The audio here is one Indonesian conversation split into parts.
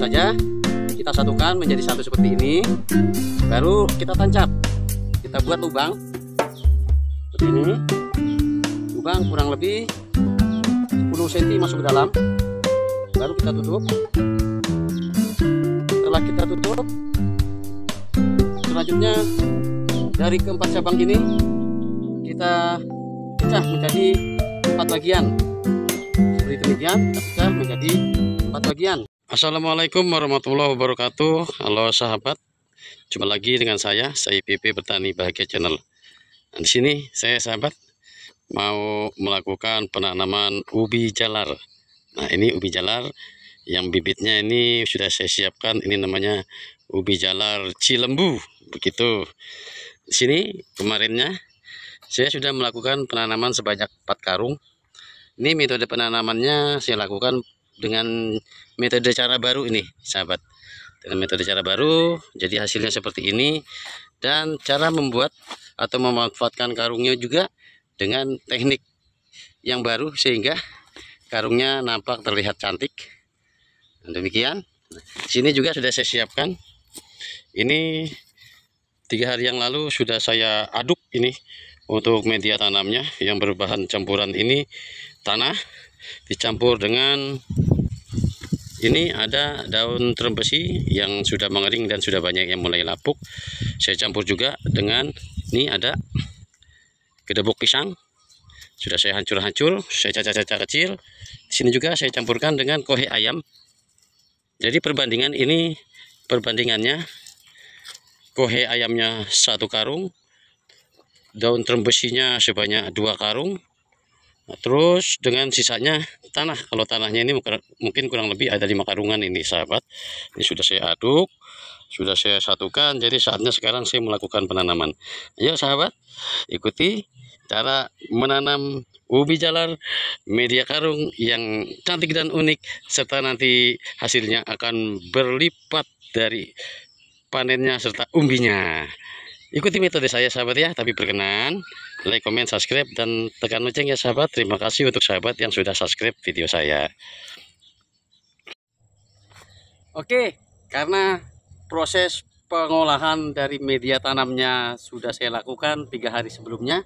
saja kita satukan menjadi satu seperti ini, baru kita tancap. Kita buat lubang seperti ini, lubang kurang lebih 10 cm masuk ke dalam, baru kita tutup. Setelah kita tutup, selanjutnya dari keempat cabang ini kita pecah menjadi 4 bagian. Seperti demikian, kita pecah menjadi 4 bagian. Assalamualaikum warahmatullahi wabarakatuh. Halo sahabat, jumpa lagi dengan saya PP Bertani Bahagia Channel. Nah, di sini saya sahabat mau melakukan penanaman ubi jalar. Nah, ini ubi jalar yang bibitnya ini sudah saya siapkan. Ini namanya ubi jalar Cilembu, begitu. Di sini kemarinnya saya sudah melakukan penanaman sebanyak 4 karung. Ini metode penanamannya saya lakukan dengan metode cara baru ini sahabat, dengan metode cara baru, jadi hasilnya seperti ini. Dan cara membuat atau memanfaatkan karungnya juga dengan teknik yang baru sehingga karungnya nampak terlihat cantik. Dan demikian, sini juga sudah saya siapkan. Ini 3 hari yang lalu sudah saya aduk ini untuk media tanamnya yang berbahan campuran ini tanah dicampur dengan ini ada daun terem besi yang sudah mengering dan sudah banyak yang mulai lapuk. Saya campur juga dengan ini ada gedebok pisang, sudah saya hancur-hancur, saya caca-caca kecil. Di sini juga saya campurkan dengan kohe ayam. Jadi perbandingannya kohe ayamnya 1 karung, daun terem besinya sebanyak 2 karung. Nah, terus dengan sisanya tanah. Kalau tanahnya ini mungkin kurang lebih ada 5 karungan ini sahabat. Ini sudah saya aduk, sudah saya satukan. Jadi saatnya sekarang saya melakukan penanaman. Ayo sahabat, ikuti cara menanam ubi jalar media karung yang cantik dan unik, serta nanti hasilnya akan berlipat dari panennya serta umbinya. Ikuti metode saya sahabat ya, tapi berkenan like, comment, subscribe, dan tekan lonceng ya sahabat. Terima kasih untuk sahabat yang sudah subscribe video saya. Oke, karena proses pengolahan dari media tanamnya sudah saya lakukan 3 hari sebelumnya,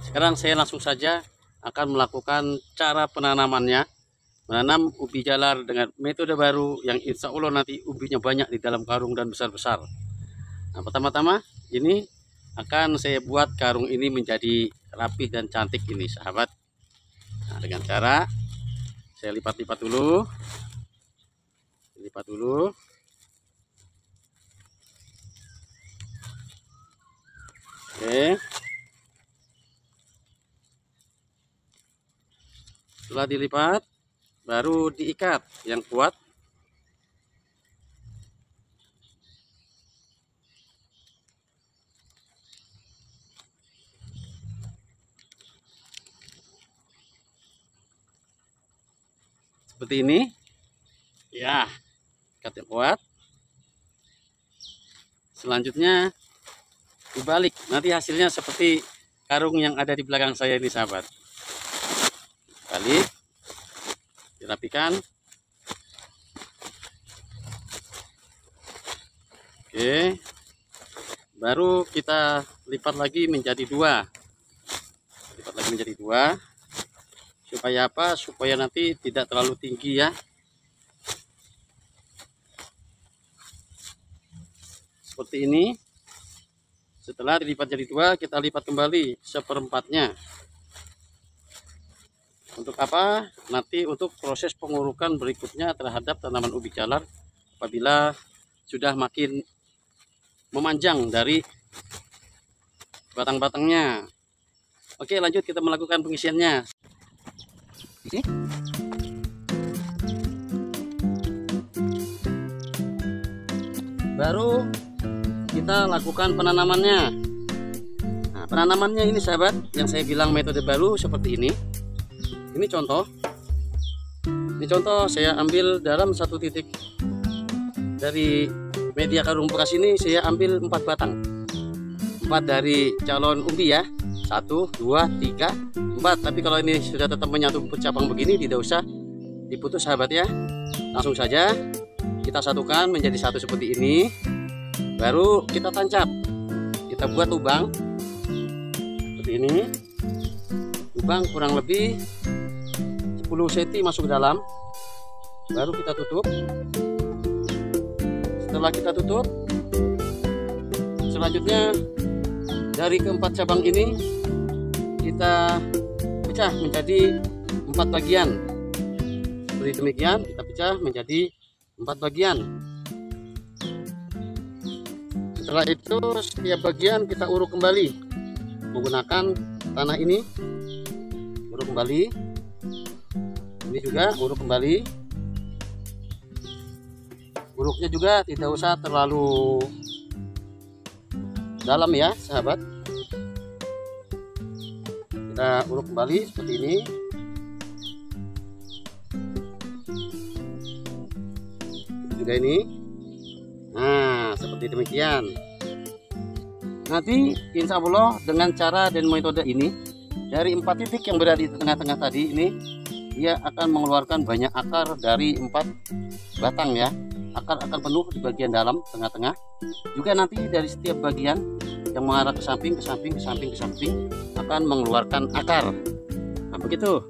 sekarang saya langsung saja akan melakukan cara penanamannya, menanam ubi jalar dengan metode baru yang insya Allah nanti ubinya banyak di dalam karung dan besar-besar. Nah, pertama-tama ini akan saya buat karung ini menjadi rapih dan cantik ini sahabat. Nah, dengan cara saya lipat-lipat dulu. Lipat dulu. Oke. Setelah dilipat, baru diikat yang kuat. Seperti ini ya, ikat yang kuat. Selanjutnya dibalik, nanti hasilnya seperti karung yang ada di belakang saya ini sahabat. Balik, dirapikan. Oke, baru kita lipat lagi menjadi 2. Lipat lagi menjadi 2. Supaya apa? Supaya nanti tidak terlalu tinggi ya. Seperti ini. Setelah dilipat jadi 2, kita lipat kembali 1/4-nya. Untuk apa? Nanti untuk proses pengurukan berikutnya terhadap tanaman ubi jalar apabila sudah makin memanjang dari batang-batangnya. Oke, lanjut kita melakukan pengisiannya. Baru kita lakukan penanamannya. Nah, penanamannya ini sahabat, yang saya bilang metode baru seperti ini. Ini contoh. Ini contoh saya ambil dalam 1 titik dari media karung bekas ini, saya ambil 4 batang. 4 dari calon umbi ya. 1, 2, 3, 4. Tapi kalau ini sudah tetap menyatu cabang begini, tidak usah diputus sahabat ya. Langsung saja kita satukan menjadi satu seperti ini, baru kita tancap. Kita buat lubang seperti ini, lubang kurang lebih 10 cm masuk ke dalam, baru kita tutup. Setelah kita tutup, selanjutnya dari keempat cabang ini kita pecah menjadi 4 bagian. Seperti demikian, kita pecah menjadi 4 bagian. Setelah itu setiap bagian kita uruk kembali menggunakan tanah ini. Uruk kembali. Ini juga uruk kembali. Uruknya juga tidak usah terlalu dalam ya sahabat. Kita uruk kembali seperti ini. Juga ini. Nah, seperti demikian. Nanti insya Allah dengan cara dan metode ini, dari 4 titik yang berada di tengah-tengah tadi ini, dia akan mengeluarkan banyak akar dari 4 batang ya. Akar akan penuh di bagian dalam tengah-tengah. Juga nanti dari setiap bagian yang mengarah ke samping, ke samping, ke samping, ke samping akan mengeluarkan akar. Nah, begitu.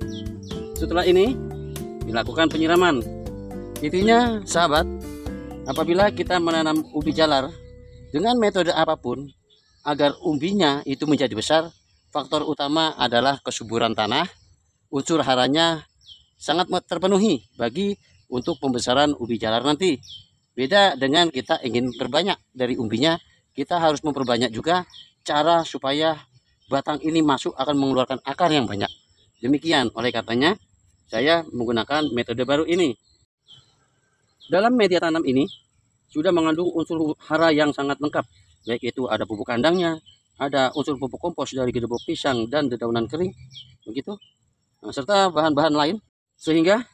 Setelah ini dilakukan penyiraman. Intinya sahabat, apabila kita menanam ubi jalar dengan metode apapun agar umbinya itu menjadi besar, faktor utama adalah kesuburan tanah. Unsur haranya sangat terpenuhi bagi untuk pembesaran ubi jalar nanti. Beda dengan kita ingin perbanyak dari umbinya, kita harus memperbanyak juga cara supaya batang ini masuk akan mengeluarkan akar yang banyak. Demikian oleh katanya saya menggunakan metode baru ini. Dalam media tanam ini sudah mengandung unsur hara yang sangat lengkap, baik itu ada pupuk kandangnya, ada unsur pupuk kompos dari gedebok pisang dan dedaunan kering, begitu, nah, serta bahan-bahan lain, sehingga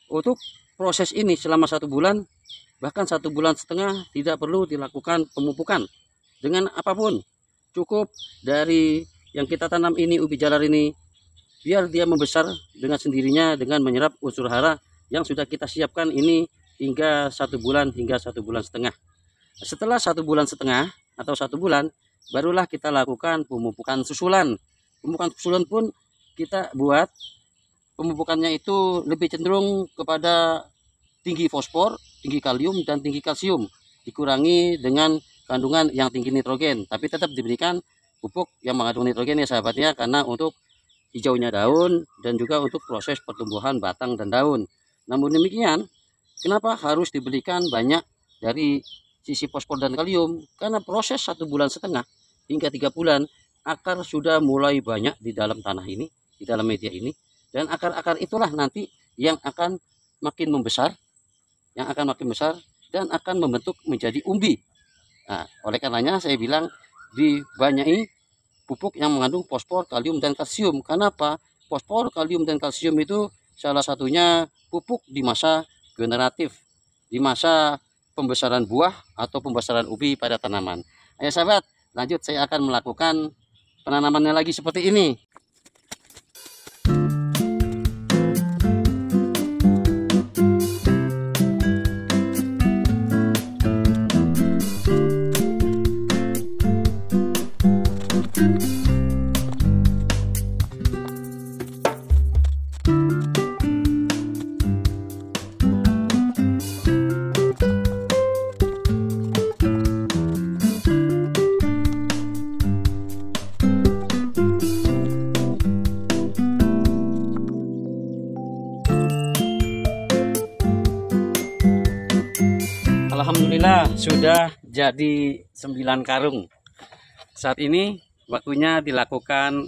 untuk proses ini selama 1 bulan, bahkan 1,5 bulan tidak perlu dilakukan pemupukan dengan apapun. Cukup dari yang kita tanam ini, ubi jalar ini, biar dia membesar dengan sendirinya dengan menyerap unsur hara yang sudah kita siapkan ini hingga 1 bulan hingga 1,5 bulan. Setelah 1,5 bulan atau 1 bulan, barulah kita lakukan pemupukan susulan. Pemupukan susulan pun kita buat pemupukannya itu lebih cenderung kepada tinggi fosfor, tinggi kalium, dan tinggi kalsium. Dikurangi dengan kandungan yang tinggi nitrogen, tapi tetap diberikan pupuk yang mengandung nitrogen ya sahabatnya, karena untuk hijaunya daun dan juga untuk proses pertumbuhan batang dan daun. Namun demikian, kenapa harus diberikan banyak dari sisi fosfor dan kalium? Karena proses 1,5 bulan hingga 3 bulan, akar sudah mulai banyak di dalam tanah ini, di dalam media ini. Dan akar-akar itulah nanti yang akan makin membesar, dan akan membentuk menjadi umbi. Nah, oleh karenanya saya bilang dibanyaki pupuk yang mengandung fosfor, kalium, dan kalsium. Kenapa? Fosfor, kalium, dan kalsium itu salah satunya pupuk di masa generatif, di masa pembesaran buah atau pembesaran ubi pada tanaman. Ayo sahabat, lanjut saya akan melakukan penanamannya lagi seperti ini. Alhamdulillah sudah jadi 9 karung. Saat ini waktunya dilakukan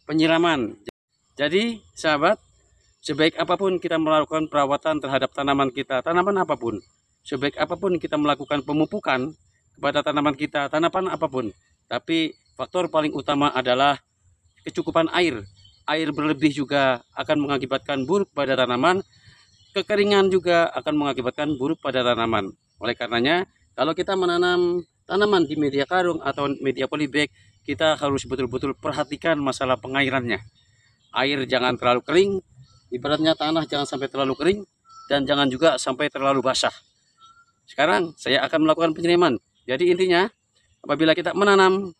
penyiraman. Jadi sahabat, sebaik apapun kita melakukan perawatan terhadap tanaman kita, tanaman apapun, sebaik apapun kita melakukan pemupukan kepada tanaman kita, tanaman apapun, tapi faktor paling utama adalah kecukupan air. Air berlebih juga akan mengakibatkan buruk pada tanaman. Kekeringan juga akan mengakibatkan buruk pada tanaman. Oleh karenanya, kalau kita menanam tanaman di media karung atau media polybag, kita harus betul-betul perhatikan masalah pengairannya. Air jangan terlalu kering, ibaratnya tanah jangan sampai terlalu kering, dan jangan juga sampai terlalu basah. Sekarang saya akan melakukan penyiraman. Jadi intinya, apabila kita menanam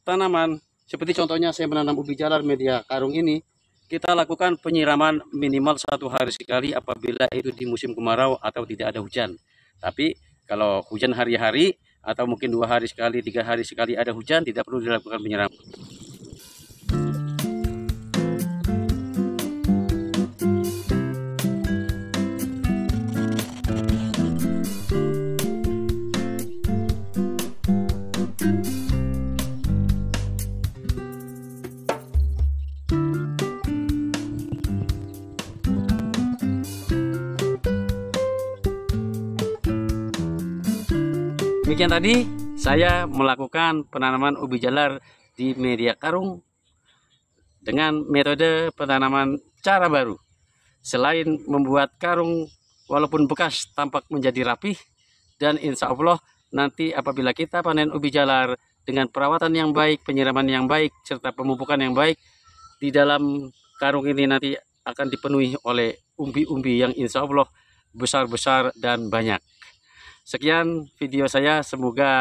tanaman, seperti contohnya saya menanam ubi jalar media karung ini, kita lakukan penyiraman minimal 1 hari sekali apabila itu di musim kemarau atau tidak ada hujan. Tapi kalau hujan hari-hari atau mungkin 2 hari sekali, 3 hari sekali ada hujan, tidak perlu dilakukan penyiraman. Demikian tadi saya melakukan penanaman ubi jalar di media karung dengan metode penanaman cara baru. Selain membuat karung walaupun bekas tampak menjadi rapih, dan insya Allah nanti apabila kita panen ubi jalar dengan perawatan yang baik, penyiraman yang baik, serta pemupukan yang baik, di dalam karung ini nanti akan dipenuhi oleh umbi-umbi yang insya Allah besar-besar dan banyak. Sekian video saya, semoga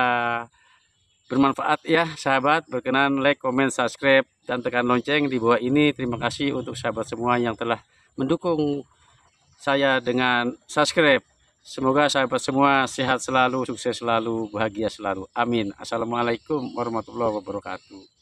bermanfaat ya sahabat. Berkenan like, comment, subscribe, dan tekan lonceng di bawah ini. Terima kasih untuk sahabat semua yang telah mendukung saya dengan subscribe. Semoga sahabat semua sehat selalu, sukses selalu, bahagia selalu. Amin. Assalamualaikum warahmatullahi wabarakatuh.